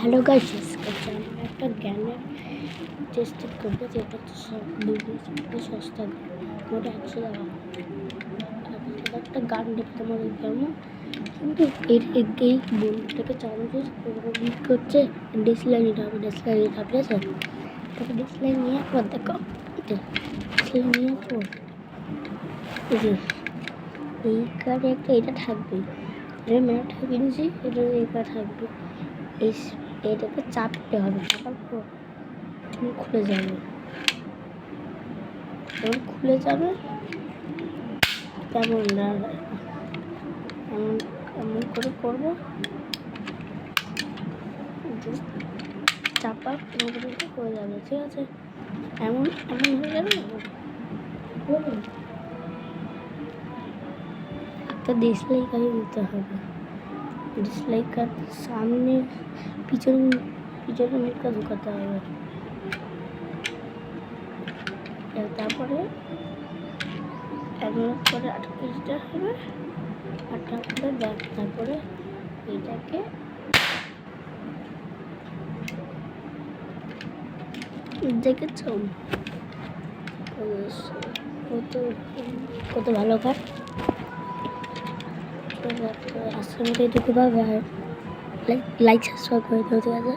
Hello guys, আজকে আমরা একটা জ্ঞানের টেস্ট করবো, যেটা হচ্ছে সবথেকে সস্তা গান, ওটা 100 টাকা। একটা গান দেখতে আমাদের কেমন, কিন্তু এই বন্ধুটাকে চালানো করছে ডিসলাইন এটা হবে, ডিসলাইন এটা ঠিক আছে। তারপর ডিসলাইন নিয়ে একবার দেখো, ডিসলাইন নিয়ে পর এই কার্ডে একটা এটা থাকবে, এটা ম্যাট কিনেছি, এটা এই কার্ড থাকবে। এটাকে চাপতে হবে, চাপার পর তুমি খুলে যাবে, যখন খুলে যাবে তেমন এমন এমন করে করবো, চাপা করে যাবে, ঠিক আছে। এমন এমন হয়ে যাবে। একটা ডিসলাইক আগে নিতে হবে, ডিসলাইক কার সামনে পিছনে মুখটা ঢুকাতে হবে। তারপরে এমন করে 28টা হবে, 8টা করে দেখ। তারপরে এটাকে দেখেছ কত ভালো কাজ। আজকের মতো এটুকু পাবে, আর লাইক সাবস্ক্রাইব করে দেবো, ঠিক আছে।